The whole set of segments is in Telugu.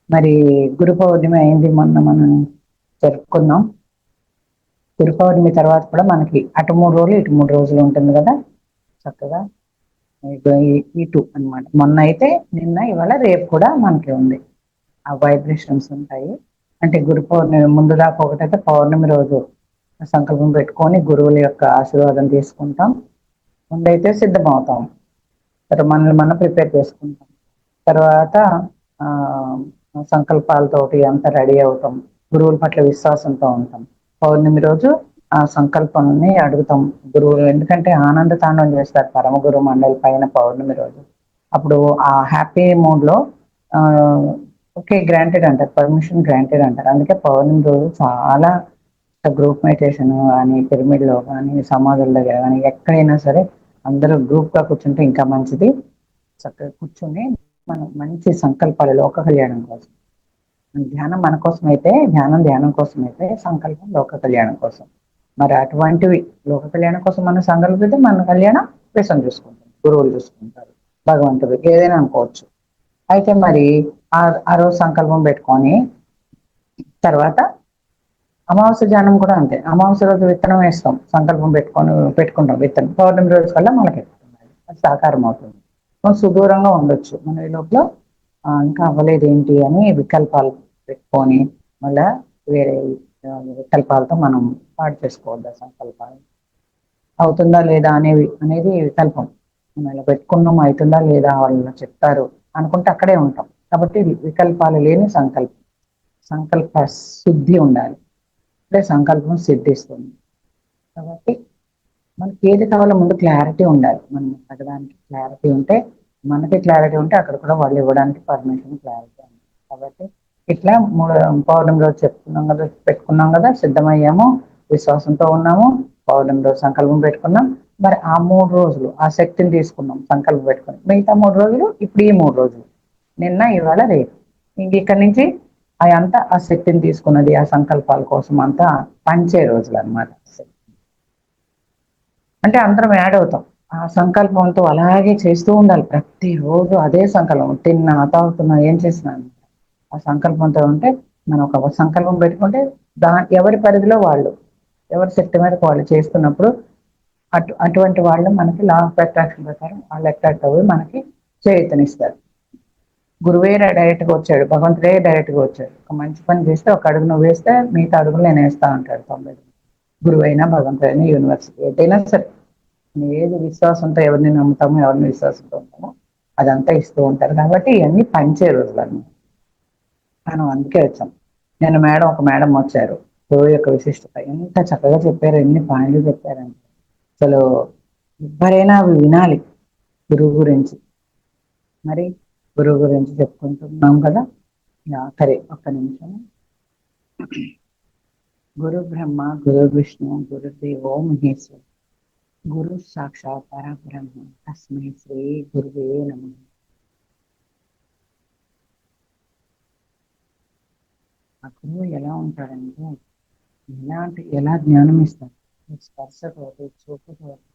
మరి గురు పౌర్ణమి అయింది మొన్న మనం జరుపుకున్నాం. గురు పౌర్ణమి తర్వాత కూడా మనకి అటు 3 రోజులు ఇటు 3 రోజులు ఉంటుంది కదా, చక్కగా ఇటు అన్నమాట. మొన్న అయితే నిన్న ఇవాళ రేపు కూడా మనకి ఉంది, ఆ వైబ్రేషన్స్ ఉంటాయి. అంటే గురు పౌర్ణమి ముందు దాకా ఒకటైతే పౌర్ణమి రోజు సంకల్పం పెట్టుకొని గురువుల యొక్క ఆశీర్వాదం తీసుకుంటాం. ముందైతే సిద్ధమవుతాం, తర్వాత మనల్ని మనం ప్రిపేర్ చేసుకుంటాం. తర్వాత ఆ సంకల్పాలతోటి అంతా రెడీ అవుతాం, గురువుల పట్ల విశ్వాసంతో ఉంటాం. పౌర్ణమి రోజు ఆ సంకల్పాన్ని అడుగుతాం గురువులు, ఎందుకంటే ఆనంద తాండవం చేస్తారు పరమ గురు మండలి పైన పౌర్ణమి రోజు. అప్పుడు ఆ హ్యాపీ మూడ్ లో ఆ ఓకే గ్రాంటెడ్ అంటారు, పర్మిషన్ గ్రాంటెడ్ అంటారు. అందుకే పౌర్ణమి రోజు చాలా గ్రూప్ మెడిటేషన్ కానీ, పిరమిడ్ లో కానీ, సమాధుల దగ్గర కానీ, ఎక్కడైనా సరే అందరూ గ్రూప్ గా కూర్చుంటే ఇంకా మంచిది. చక్కగా కూర్చొని మనం మంచి సంకల్పాలు లోక కళ్యాణం కోసం, ధ్యానం మన కోసం అయితే ధ్యానం కోసం అయితే, సంకల్పం లోక కళ్యాణం కోసం. మరి అటువంటివి లోక కళ్యాణం కోసం మనం సంకల్పితే మన కళ్యాణం విషయం చూసుకుంటాం, గురువులు చూసుకుంటారు, భగవంతుడు ఏదైనా అనుకోవచ్చు. అయితే మరి ఆ రోజు సంకల్పం పెట్టుకొని తర్వాత అమావాస్య ధ్యానం కూడా అంతే. అమావాస్య రోజు విత్తనం వేస్తాం, సంకల్పం పెట్టుకుంటాం విత్తనం, పౌర్ణమి రోజు కల్లా మనకి అది సాకారం అవుతుంది. మనం సుదూరంగా ఉండొచ్చు, మన ఈ లోపల ఇంకా అవ్వలేదు ఏంటి అని వికల్పాలు పెట్టుకొని మళ్ళా వేరే వికల్పాలతో మనం పాడు చేసుకోవద్దు. సంకల్పాలు అవుతుందా లేదా అనేది వికల్పం. మనం ఇలా పెట్టుకున్నాం, అవుతుందా లేదా వాళ్ళు చెప్తారు అనుకుంటే అక్కడే ఉంటాం. కాబట్టి వికల్పాలు లేని సంకల్పం, సంకల్ప శుద్ధి ఉండాలి, అంటే సంకల్పం సిద్ధిస్తుంది. కాబట్టి మనకి ఏది కావాలో ముందు క్లారిటీ ఉండాలి. మనం అడగడానికి క్లారిటీ ఉంటే, మనకి క్లారిటీ ఉంటే అక్కడ కూడా వాళ్ళు ఇవ్వడానికి పర్మిషన్ క్లారిటీ ఉంది. కాబట్టి ఇట్లా పౌర్ణమి రోజు చెప్పుకున్నాం కదా, పెట్టుకున్నాం కదా, సిద్ధమయ్యాము, విశ్వాసంతో ఉన్నాము, పౌర్ణమి రోజు సంకల్పం పెట్టుకున్నాం. మరి ఆ 3 రోజులు ఆ శక్తిని తీసుకున్నాం సంకల్పం పెట్టుకుని, మిగతా 3 రోజులు ఇప్పుడు ఈ 3 రోజులు నిన్న ఇవాళ రేపు ఇంక ఇక్కడి నుంచి అదంతా ఆ శక్తిని తీసుకున్నది ఆ సంకల్పాల కోసం అంతా పంచే రోజులు అన్నమాట. అంటే అందరం యాడ్ అవుతాం ఆ సంకల్పంతో, అలాగే చేస్తూ ఉండాలి ప్రతిరోజు అదే సంకల్పం. తిన్నా తాగుతున్నా ఏం చేసినా ఆ సంకల్పంతో ఉంటే, మనం ఒక సంకల్పం పెట్టుకుంటే ఎవరి పరిధిలో వాళ్ళు, ఎవరి శక్తి మేరకు వాళ్ళు చేస్తున్నప్పుడు అటువంటి వాళ్ళు మనకి లా ఆఫ్ అట్రాక్షన్ ప్రకారం వాళ్ళు అట్రాక్ట్ అవ్వి మనకి చేయూతనిస్తారు. గురువే డైరెక్ట్ గా వచ్చాడు, భగవంతుడే డైరెక్ట్ గా వచ్చాడు. ఒక మంచి పని చేస్తే ఒక అడుగు నువ్వు వేస్తే మిగతా అడుగులు నేను వేస్తా అంటాడు 90. గురువైనా భగవంతుడైనా యూనివర్సిటీ ఏదైనా సరే, ఏది విశ్వాసంతో ఎవరిని నమ్ముతామో, ఎవరిని విశ్వాసంతో ఉంటామో అదంతా ఇస్తూ ఉంటారు. కాబట్టి ఇవన్నీ పంచే రోజులు అన్నమాట. మనం అందుకే వచ్చాం. నేను ఒక మేడం వచ్చారు, గురువు యొక్క విశిష్టత ఎంత చక్కగా చెప్పారు, ఎన్ని పాయింట్లు చెప్పారంటే అసలు ఎవరైనా అవి వినాలి గురువు గురించి. మరి గురువు గురించి చెప్పుకుంటున్నాం కదా, సరే ఒక్క నిమిషం. గురు బ్రహ్మ గురు విష్ణు గురుదేవో మహేశ్వర, గురు సాక్షాత్ పరబ్రహ్మ తస్మై శ్రీ గురువే నమః. ఆ గురువు ఎలా ఉంటాడంటే, ఎలా జ్ఞానం ఇస్తారు, స్పర్శతోటి, చూపుతోటి,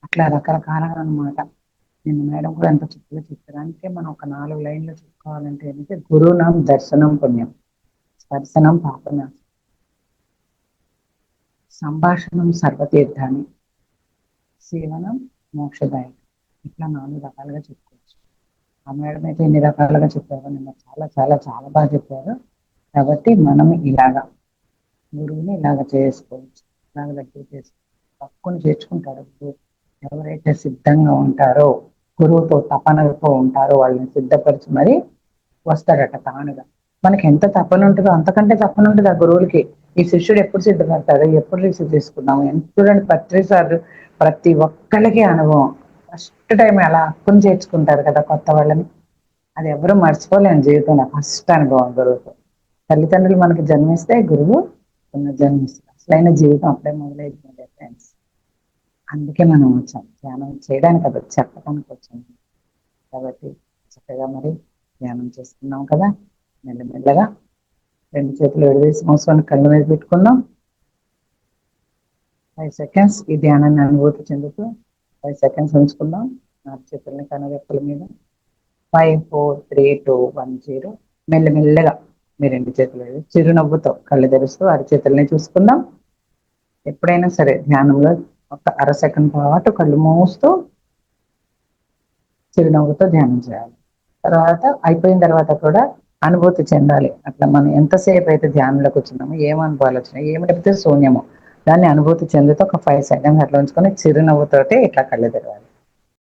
అట్లా రకరకాలుగా అనమాట. నేను మేడం కూడా ఎంత చక్కగా చెప్పారు. అంటే మనం ఒక 4 లైన్లు చెప్పుకోవాలంటే ఏంటంటే, గురువునాం దర్శనం పుణ్యం, స్పర్శనం పాపనాశనం, సంభాషణం సర్వతీర్థాన్ని, సేవనం మోక్షదాయం. ఇట్లా 4 రకాలుగా చెప్పుకోవచ్చు. ఆ మేడం అయితే ఎన్ని రకాలుగా చెప్పారు, నిన్న చాలా చాలా చాలా బాగా చెప్పారు. కాబట్టి మనం ఇలాగా గురువుని ఇలాగ చేసుకోవచ్చు, ఇలాగ దగ్గర చేసుకోవచ్చు. తక్కువని చేర్చుకుంటారు గురువు. ఎవరైతే సిద్ధంగా ఉంటారో, గురువుతో తపనతో ఉంటారో వాళ్ళని సిద్ధపరిచి మరి వస్తాడట తానుగా. మనకి ఎంత తపన ఉంటుందో అంతకంటే తపన ఉంటుంది ఆ గురువులకి. ఈ శిష్యుడు ఎప్పుడు సిద్ధపడతాడు, ఎప్పుడు రిసీవ్ చేసుకున్నాము చూడండి. ప్రతి ఒక్కళ్ళకి అనుభవం. ఫస్ట్ టైం అలా హక్కుని చేర్చుకుంటారు కదా కొత్త వాళ్ళని, అది ఎవరు మర్చిపోలేని జీవితంలో ఫస్ట్ అనుభవం గురువుతో. తల్లిదండ్రులు మనకి జన్మిస్తే గురువు పునర్జన్మిస్తారు. అసలైన జీవితం అప్పుడే మొదలైపోయింది ఫ్రెండ్స్. అందుకే మనం వచ్చాం, ధ్యానం చేయడానికి అది చెప్పడానికి వచ్చాం. కాబట్టి చక్కగా మరి ధ్యానం చేసుకున్నాం కదా, మెల్లమెల్లగా 2 చేతులు విడదీసి మూసుకొని కళ్ళ మీద పెట్టుకుందాం. 5 సెకండ్స్ ఈ ధ్యానాన్ని అనుభూతి చెందుతూ 5 సెకండ్స్ ఉంచుకుందాం. 4 చేతుల్ని కనురెప్పల మీద 5 4 3 2 1 0. మెల్లమెల్లగా మీ రెండు చేతులు చిరునవ్వుతో కళ్ళు తెరుస్తూ అరచేతుల్ని చూసుకుందాం. ఎప్పుడైనా సరే ధ్యానంలో ఒక అర సెకండ్ పాటు కళ్ళు మూస్తూ చిరునవ్వుతో ధ్యానం చేయాలి. తర్వాత అయిపోయిన తర్వాత కూడా అనుభూతి చెందాలి. అట్లా మనం ఎంతసేపు అయితే ధ్యానంలో కూర్చున్నామో ఏం అనుభవాలు వచ్చినాయి, ఏమిటైతే శూన్యమో దాన్ని అనుభూతి చెందుతూ ఒక 5 సెకండ్స్ అట్లా ఉంచుకొని చిరునవ్వుతోటి ఇట్లా కళ్ళు తెరవాలి.